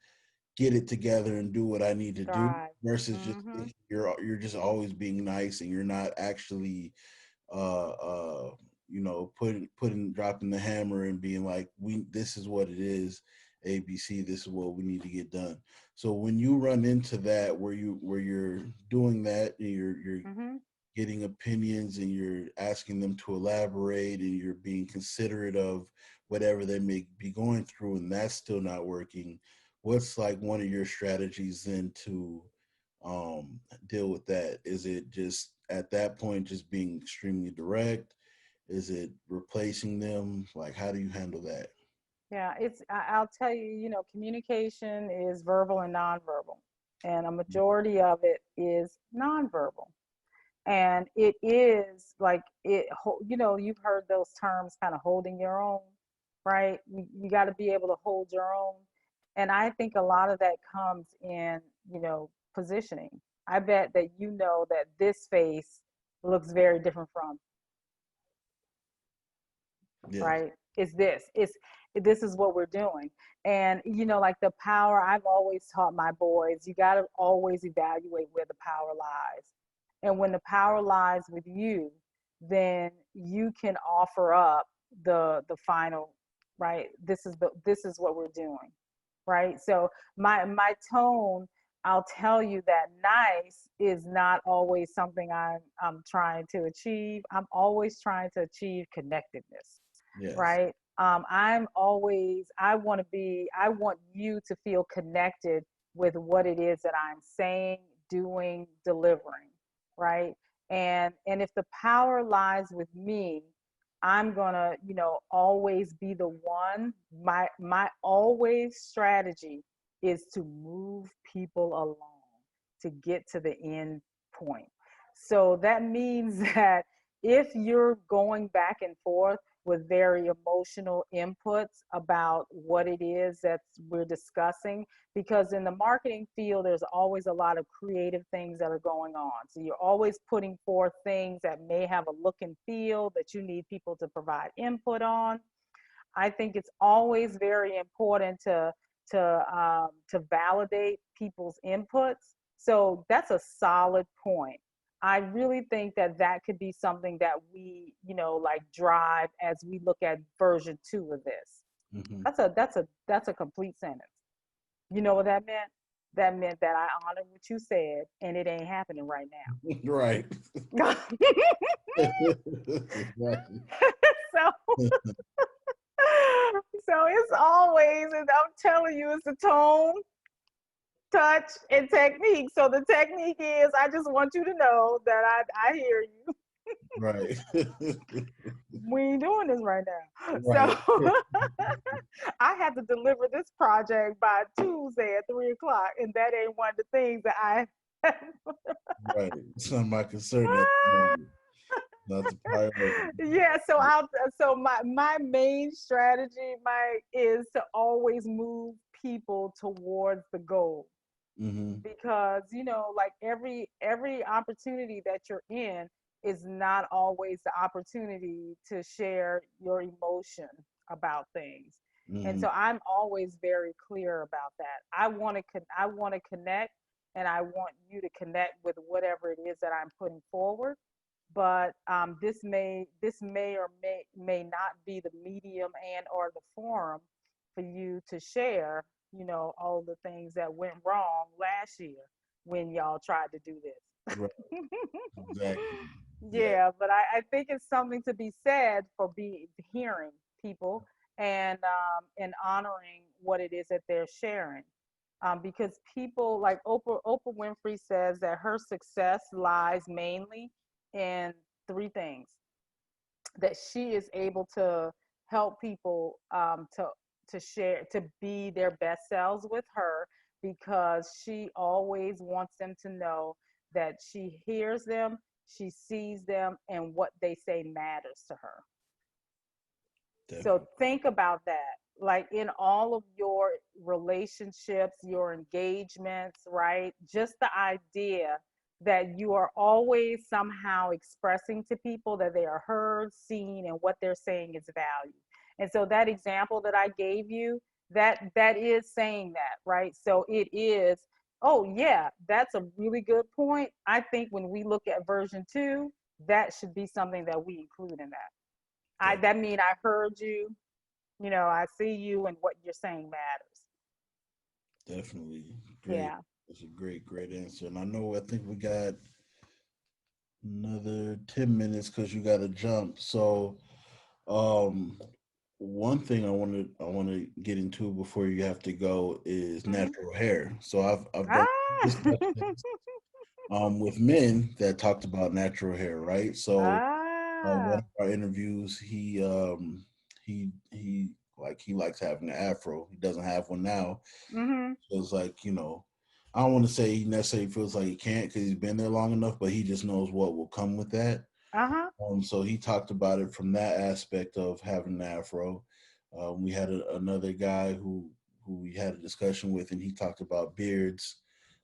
get it together and do what I need to do, Drive. versus just Mm-hmm. thinking you're just always being nice, and you're not actually uh uh putting dropping the hammer and being like, we this is what it is, ABC, this is what we need to get done. So when you run into that, where you're doing that, and you're Mm-hmm. getting opinions, and you're asking them to elaborate, and you're being considerate of whatever they may be going through, and that's still not working, what's like one of your strategies then to deal with that? Is it just at that point just being extremely direct? Is it replacing them? Like, how do you handle that? Yeah, I'll tell you, communication is verbal and nonverbal, and a majority of it is nonverbal. And it is like you've heard those terms, kind of holding your own, right? You got to be able to hold your own. And I think a lot of that comes in, positioning. I bet that that this face looks very different from, Yes. right? This is what we're doing. And like the power, I've always taught my boys, you got to always evaluate where the power lies. And when the power lies with you, then you can offer up the final, right? This is what we're doing, right? So my tone, I'll tell you that nice is not always something I'm trying to achieve. I'm always trying to achieve connectedness, Yes. right? I want you to feel connected with what it is that I'm saying, doing, delivering, right? And if the power lies with me, I'm gonna, always be the one. My always strategy is to move people along to get to the end point. So that means that if you're going back and forth with very emotional inputs about what it is that we're discussing, because in the marketing field there's always a lot of creative things that are going on, so you're always putting forth things that may have a look and feel that you need people to provide input on. I think it's always very important to validate people's inputs. So that's a solid point. I really think that that could be something that we, like drive as we look at version 2 of this. Hmm. That's a complete sentence. You know what that meant? That meant that I honor what you said, and it ain't happening right Right. now. Exactly. So so it's always, and I'm telling you, it's the tone, touch, and technique. So the technique is, I just want you to know that I hear you. Right. We ain't doing this right now. Right. So I have to deliver this project by Tuesday at 3 o'clock, and that ain't one of the things that I. Right. It's not my concern at the moment. Not the priority. Yeah, so my main strategy, Mike, is to always move people towards the goal, Mm-hmm. because like every opportunity that you're in is not always the opportunity to share your emotion about things. And Mm-hmm. so I'm always very clear about that. I want to connect, and I want you to connect with whatever it is that I'm putting forward. But this may or may not be the medium and or the forum for you to share, all the things that went wrong last year when y'all tried to do Right. this. Exactly. Yeah. Yeah, but I think it's something to be said for hearing people, and honoring what it is that they're sharing. Because people like Oprah Winfrey says that her success lies mainly in three things: that she is able to help people, to share, to be their best selves with her, because she always wants them to know that she hears them, she sees them, and what they say matters to her. So Definitely. think about that. Like in all of your relationships, your engagements, right? Just the idea that you are always somehow expressing to people that they are heard, seen, and what they're saying is valued. And so that example that I gave you, that is saying that, right? So it is, oh yeah, that's a really good point. I think when we look at version 2, that should be something that we include in that. Def- That mean I heard you, I see you, and what you're saying matters. Definitely. Great. Yeah. That's a great answer. And I think we got another 10 minutes because you got to jump. So, um, one thing I want to get into before you have to go is Hmm. natural hair. So I've done Ah. discussions with men that talked about natural hair, right? So one Ah. of our interviews, he like he likes having an afro. He doesn't have one now. Mhm. Feels like I don't want to say he necessarily feels like he can't because he's been there long enough, but he just knows what will come with that. Uh-huh. So he talked about it from that aspect of having an afro. We had another guy who we had a discussion with, and he talked about beards,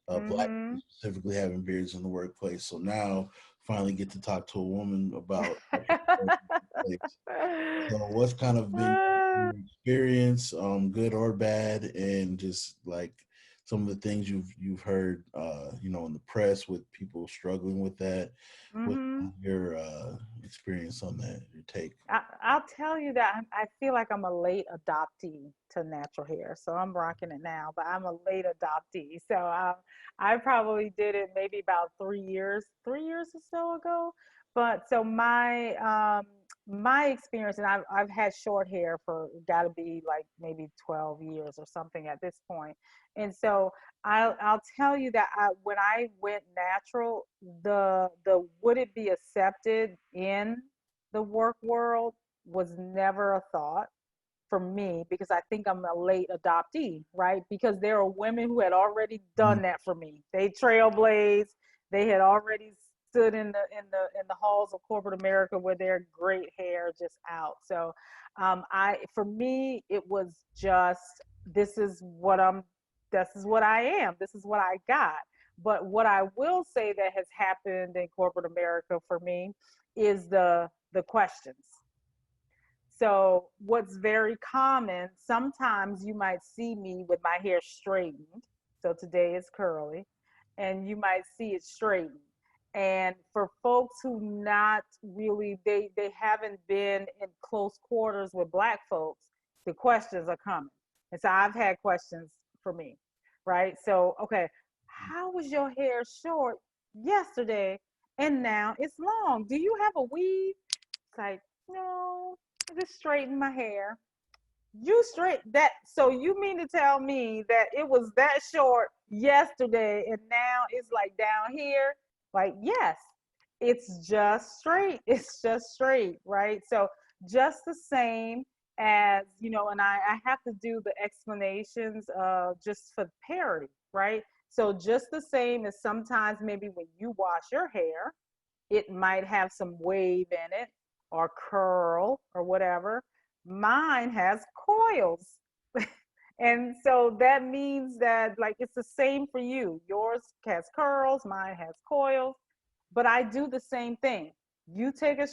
black Mhm. people specifically having beards in the workplace. So now finally get to talk to a woman about actual hair in the workplace. So what's kind of been Ah. your experience, good or bad, and just like some of the things you've heard, in the press with people struggling with that. What's Mhm. your experience on that? Your take? I'll tell you that I feel like I'm a late adoptee to natural hair. So I'm rocking it now, but I'm a late adoptee. So I probably did it maybe about 3 years or so ago. But so my experience, and I've had short hair for got to be like maybe 12 years or something at this point. And so I'll tell you that when I went natural, the would it be accepted in the work world was never a thought for me, because I think I'm a late adoptee, right? Because there are women who had already Mhm. done that for me. They trailblazed. They had already stood in the halls of corporate America with their great hair just out. So, I for me it was just, this is what I'm. This is what I am. This is what I got. But what I will say that has happened in corporate America for me is the questions. So, what's very common, sometimes you might see me with my hair straightened. So, today is curly, and you might see it straightened. And for folks who not really, they haven't been in close quarters with Black folks, the questions are coming. And so, I've had questions for me, right? So, okay, how was your hair short yesterday and now it's long? Do you have a weave? It's like, no, I just straighten my hair. You straight that, so you mean to tell me that it was that short yesterday and now it's like down here? Like, yes. it's just straight. It's just straight, right? So just the same as, and I have to do the explanations just for parity, right? So just the same as sometimes maybe when you wash your hair, it might have some wave in it or curl or whatever. Mine has coils. And so that means that like it's the same for you. Yours has curls, mine has coils, but I do the same thing. You take a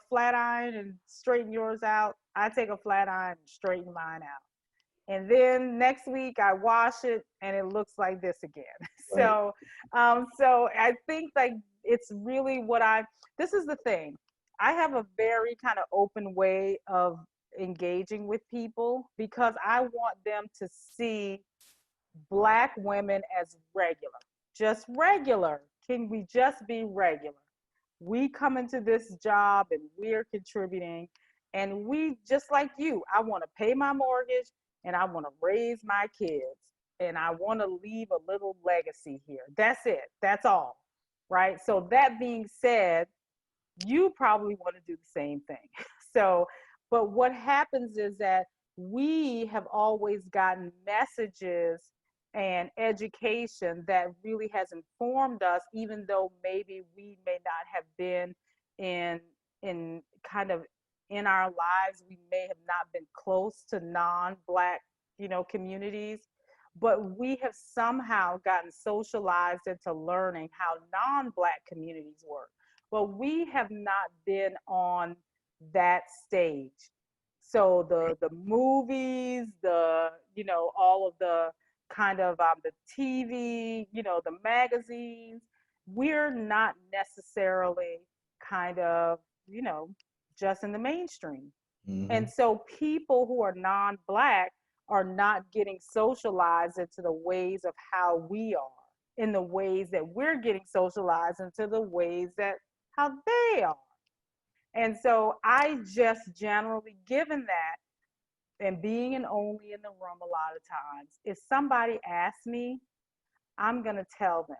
flat iron and straighten yours out. I take a flat iron and straighten mine out. And then next week I wash it and it looks like this again. Right. So I think like it's really this is the thing. I have a very kind of open way of engaging with people because I want them to see Black women as regular, just regular. Can we just be regular? We come into this job and we're contributing, and we just like you. I want to pay my mortgage and I want to raise my kids and I want to leave a little legacy here. That's it. That's all. Right. So, that being said, you probably want to do the same thing. So, but what happens is that we have always gotten messages and education that really has informed us, even though maybe we may not have been in in kind of in our lives, we may have not been close to non-Black, communities, but we have somehow gotten socialized into learning how non-Black communities work. Well, we have not been on that stage. So the movies, all of the kind of the TV, the magazines, we're not necessarily kind of, you know, just in the mainstream. Mm-hmm. And so people who are non-Black are not getting socialized into the ways of how we are, in the ways that we're getting socialized into the ways that how they are. And so I just generally, given that, and being an only in the room a lot of times, if somebody asks me, I'm going to tell them.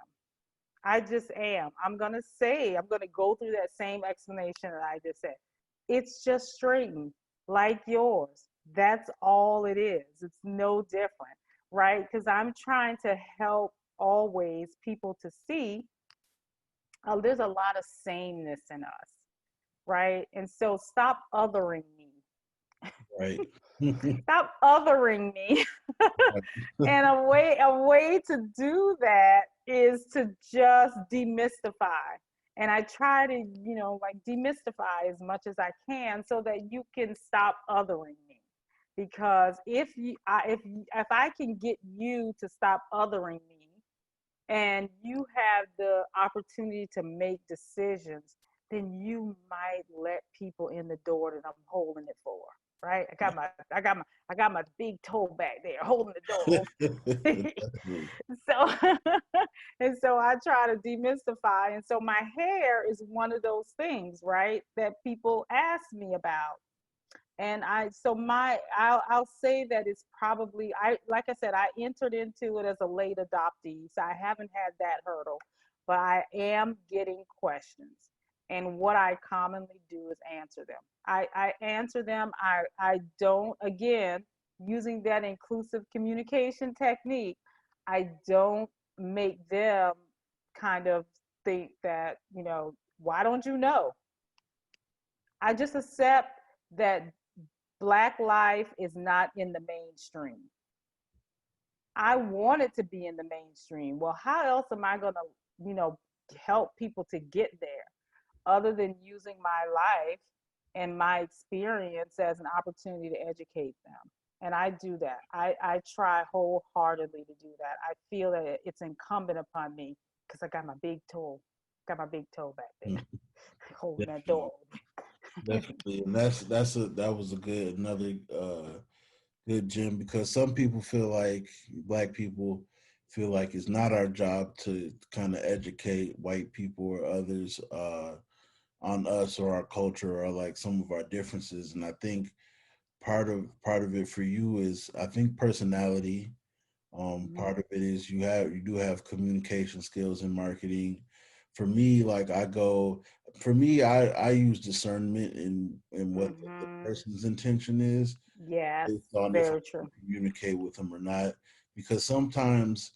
I just am. I'm going to say, I'm going to go through that same explanation that I just said. It's just straightened like yours. That's all it is. It's no different, right? Because I'm trying to help always people to see there's a lot of sameness in us, right? And so stop othering me. Right. Stop othering me. And a way to do that is to just demystify. And I try to, like demystify as much as I can so that you can stop othering me. Because if I can get you to stop othering me, and you have the opportunity to make decisions, then you might let people in the door that I'm holding it for. Right? I got my big toe back there holding the door. Definitely. So and so I try to demystify. And so my hair is one of those things, right? That people ask me about. And I'll say that it's probably, like I said, I entered into it as a late adoptee, so I haven't had that hurdle, but I am getting questions. And what I commonly do is answer them. I answer them. I don't, again, using that inclusive communication technique, I don't make them kind of think that, why don't you know? I just accept that Black life is not in the mainstream. I want it to be in the mainstream. Well, how else am I going to, help people to get there other than using my life and my experience as an opportunity to educate them? And I do that. I try wholeheartedly to do that. I feel that it's incumbent upon me because I got my big toe back there holding that Definitely. door. Definitely. And that was a another good gem, because some people feel like, Black people feel like it's not our job to kind of educate white people or others on us or our culture or like some of our differences. And I think part of it for you is, I think, Mm-hmm. Part of it is you do have communication skills and marketing. for me, like I go, for me, I use discernment in what the Mm-hmm. person's intention is Yes, based on if I very true. can communicate with them or not. Because sometimes,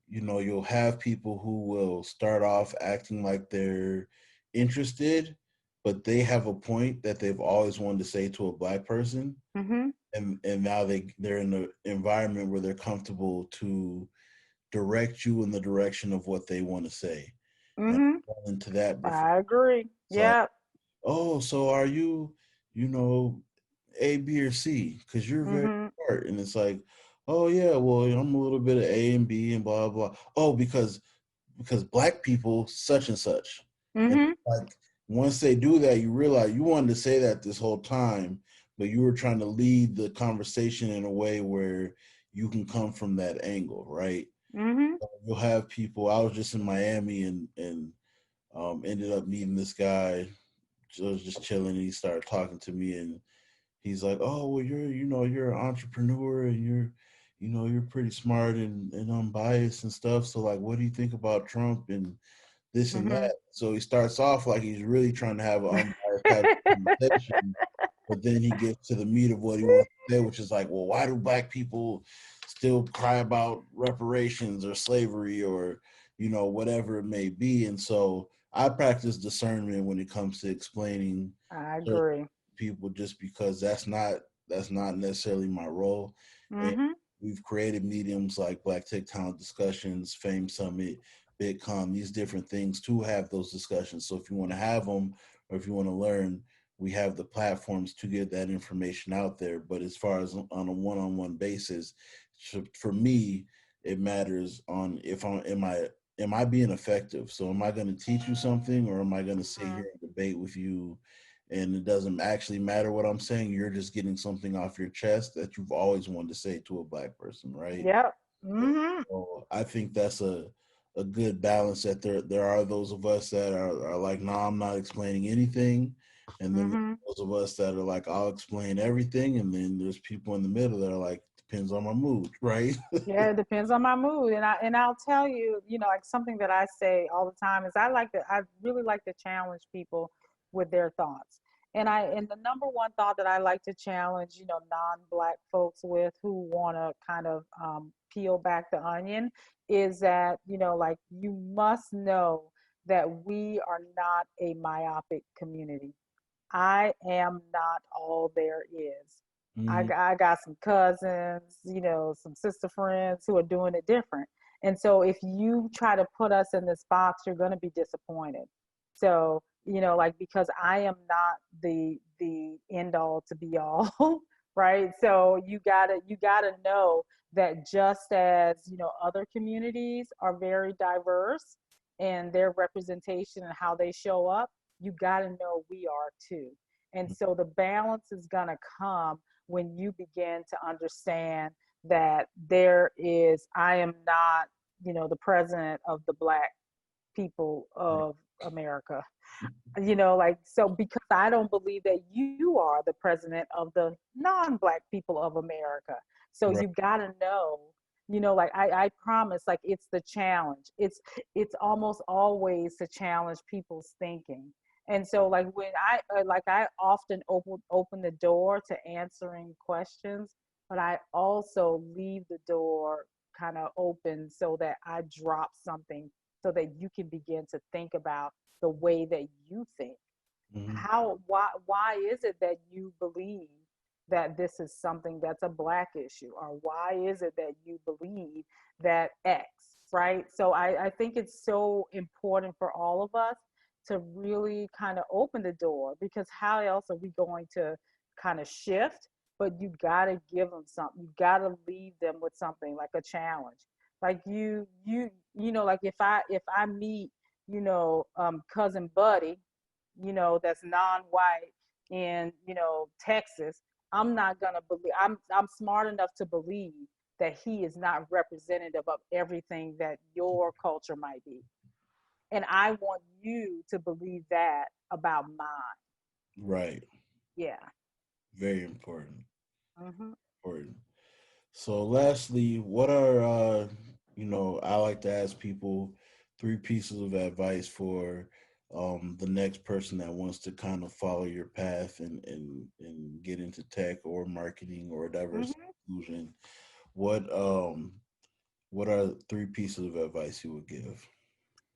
you'll have people who will start off acting like they're interested, but they have a point that they've always wanted to say to a black person, Mm-hmm. and now they're in an environment where they're comfortable to direct you in the direction of what they want to say. And Mm-hmm. I've run into that before. I agree. It's like, Yep. oh, so are you, you know, A, B, or C? Because you're very Mm-hmm. smart. And it's like, oh yeah, well, I'm a little bit of A and B and blah blah. Oh, because black people such and such. And Mm-hmm. like once they do that, you realize you wanted to say that this whole time, but you were trying to lead the conversation in a way where you can come from that angle, right? Mm-hmm. You'll have people. I was just in Miami and ended up meeting this guy. I was just chilling, and he started talking to me, and he's like, "Oh, well, you're an entrepreneur, and you're pretty smart and unbiased and stuff. So, like, what do you think about Trump and this and Mm-hmm. that?" So he starts off like he's really trying to have an unbiased type of conversation, but then he gets to the meat of what he wants to say, which is like, well, why do black people still cry about reparations or slavery or whatever it may be? And so I practice discernment when it comes to explaining I certain agree. people, just because that's not necessarily my role. And Mm-hmm. we've created mediums like Black Tech Talent Discussions, Fame Summit, Bitcom, these different things to have those discussions. So if you want to have them or if you want to learn, we have the platforms to get that information out there. But as far as on a one-on-one basis, for me, it matters on if I'm am I being effective? So am I going to teach you something, or am I going to sit Mm-hmm. here and debate with you? And it doesn't actually matter what I'm saying. You're just getting something off your chest that you've always wanted to say to a black person, right? Yep. And Mm-hmm. so I think that's a good balance. That there are those of us that are like, no, I'm not explaining anything, and then Mm-hmm. those of us that are like, I'll explain everything, and then there's people in the middle that are like, depends on my mood, right? Yeah, it depends on my mood. And I'll tell you, like something that I say all the time is I really like to challenge people with their thoughts. And the number one thought that I like to challenge, non-black folks with who want to kind of peel back the onion is that, like you must know that we are not a myopic community. I am not all there is. Mm, I got some cousins, some sister friends who are doing it different. And so if you try to put us in this box, you're going to be disappointed. So, like because I am not the end all to be all, right? So you got to know that just as, other communities are very diverse and their representation and how they show up, you got to know we are too. And so the balance is going to come when you begin to understand that I am not, the president of the black people right. of America. Like, so because I don't believe that you are the president of the non-black people of America. So Right. you got to know, like I promise, like it's the challenge. It's almost always to challenge people's thinking. And so like when I often open the door to answering questions, but I also leave the door kind of open so that I drop something so that you can begin to think about the way that you think. Mm-hmm. Why is it that you believe that this is something that's a black issue, or why is it that you believe that X, right? So I think it's so important for all of us to really kind of open the door, because how else are we going to kind of shift? But you got to give them something. You got to leave them with something like a challenge. Like like if I meet cousin Buddy, that's non-white in Texas, I'm not gonna believe. I'm smart enough to believe that he is not representative of everything that your culture might be, and I want you to believe that about mine. Right. Yeah. Very important. Hmm. Important. So lastly, what are I like to ask people three pieces of advice for the next person that wants to kind of follow your path and get into tech or marketing or diversity Hmm. inclusion, what what are three pieces of advice you would give?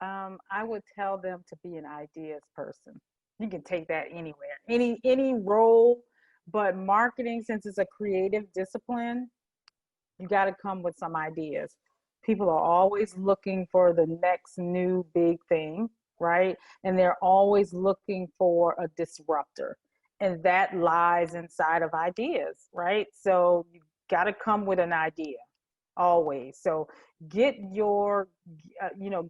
I would tell them to be an ideas person. You can take that anywhere, any role, but marketing, since it's a creative discipline, you got to come with some ideas. People are always looking for the next new big thing, right? And they're always looking for a disruptor. And that lies inside of ideas, right? So you got to come with an idea always. So get your, you know,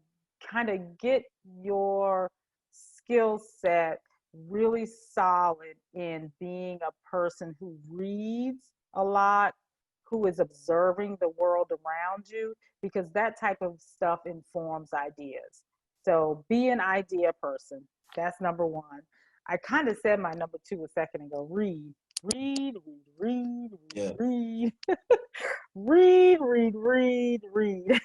kind of get your skill set really solid in being a person who reads a lot, who is observing the world around you, because that type of stuff informs ideas. So be an idea person. That's number one. I kind of said my number two a second ago. Read, read, read, Yeah, read, read, read.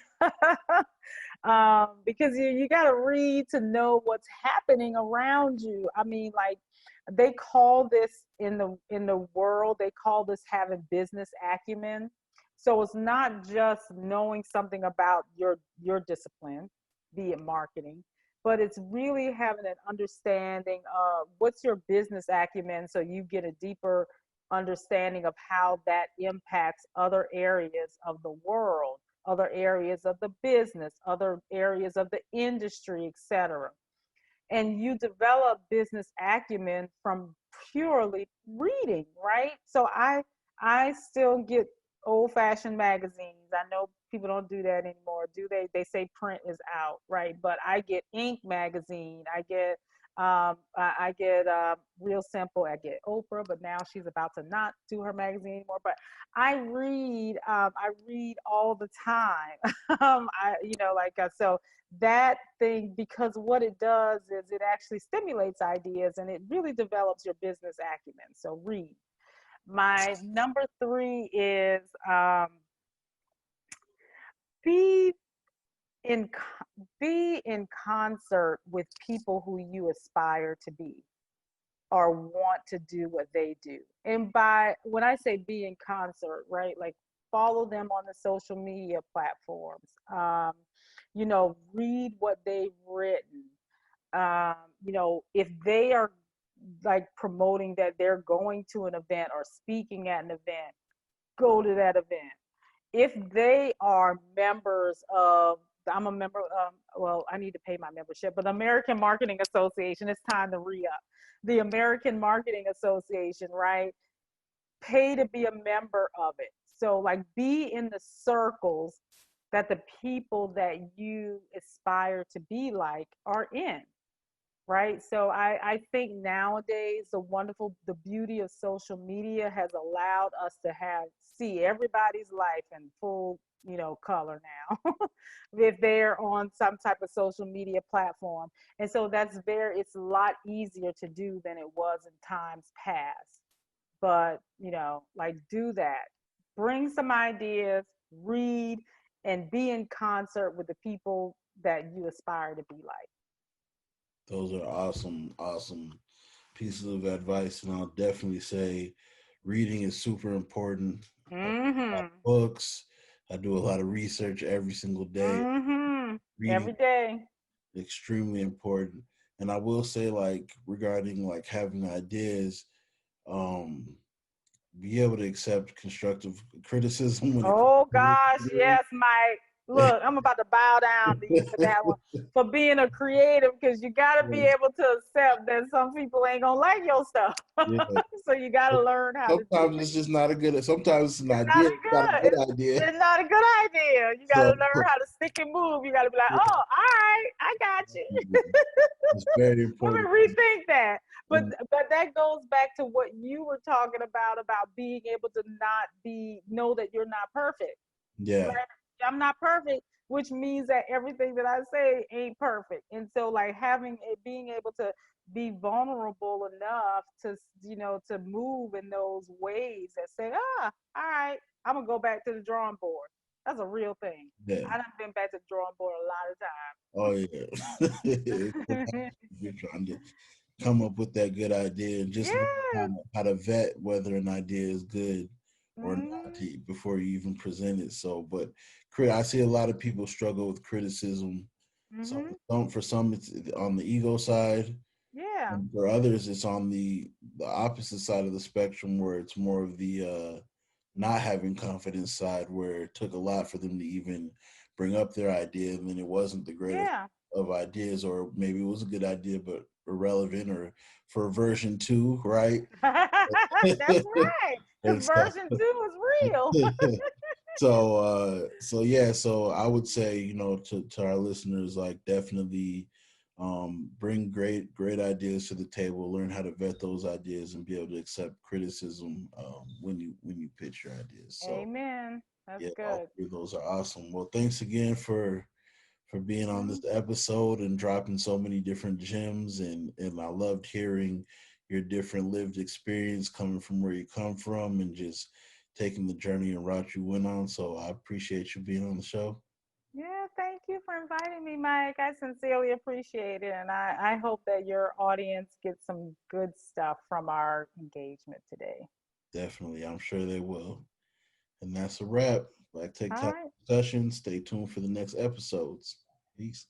Because you got to read to know what's happening around you. I mean, like they call this in the world, they call this having business acumen. So it's not just knowing something about your discipline, be it marketing, but it's really having an understanding of what's your business acumen, so you get a deeper understanding of how that impacts other areas of the world, other areas of the business, other areas of the industry, etc. And you develop business acumen from purely reading, right? So I still get old fashioned magazines. I know people don't do that anymore, do they? They say print is out, right? But I get Ink magazine. I get Real Simple. I get Oprah, but now she's about to not do her magazine anymore. But I read. I read all the time. So that thing, because what it does is it actually stimulates ideas and it really develops your business acumen. So read. My number three is be in be in concert with people who you aspire to be or want to do what they do. And by when I say be in concert, right, like follow them on the social media platforms. Read what they've written. If they are like promoting that they're going to an event or speaking at an event, go to that event. If they are members of, I'm a member, well, I need to pay my membership, but the American Marketing Association, it's time to re up. The American Marketing Association, right? Pay to be a member of it. So, like, be in the circles that the people that you aspire to be like are in, right? So I think nowadays the beauty of social media has allowed us to see everybody's life in full, color now, if they're on some type of social media platform. And so it's a lot easier to do than it was in times past. But, like, do that. Bring some ideas, read, and be in concert with the people that you aspire to be like. those are awesome, awesome pieces of advice, and I'll definitely say reading is super important. I read a lot Mm-hmm. of books. I do a lot of research every single day. Mm-hmm. Reading Every day. is extremely important. And I will say, like, regarding like having ideas, um, be able to accept constructive criticism when it comes Oh to gosh, yes, Mike. what Look, I'm about to bow down to you for that one. For being a creative, because you gotta be you're able to accept that some people ain't gonna like your stuff. yeah. So you gotta learn how to do Sometimes it. it's just not a good. Sometimes it's an It's not idea. a It's not a good. good idea. It's not a good idea. You gotta So learn how to stick and move. You gotta be like, yeah, oh, all right, I got you. it's very Let important. me rethink that. But And but that goes back to what you were talking about being able to not know that you're not perfect. yeah, Right? I'm not perfect, which means that everything that I say ain't perfect. And so, like, having it, being able to be vulnerable enough to to move in those ways that say, all right, I'm gonna go back to the drawing board. That's a real thing. Yeah. I done been back to the drawing board Oh yeah. a lot of times. You're trying to come up with that good idea and just learn Yes. how to vet whether an idea is good or not Mhm. before you even present it. So, but I see a lot of people struggle with criticism. Mhm. For some it's on the ego side, Yeah. and for others it's on the opposite side of the spectrum where it's more of the not having confidence side, where it took a lot for them to even bring up their idea, and then it wasn't the greatest Yeah. of ideas, or maybe it was a good idea but irrelevant, or for version two, right? That's right. Because And so, version 2 is real. so yeah, so I would say, to our listeners, like, definitely bring great ideas to the table, learn how to vet those ideas and be able to accept criticism when you pitch your ideas. So Amen. That's yeah, all good. three of those are awesome. Well, thanks again for being on this Mhm. episode and dropping so many different gems, and I loved hearing your different lived experience coming from where you come from and just taking the journey and route you went on. So I appreciate you being on the show. Yeah, thank you for inviting me, Mike. I sincerely appreciate it. And I hope that your audience gets some good stuff from our engagement today. Definitely, I'm sure they will. And that's a wrap. Black Tech All Time right. discussion. Stay tuned for the next episodes. Peace.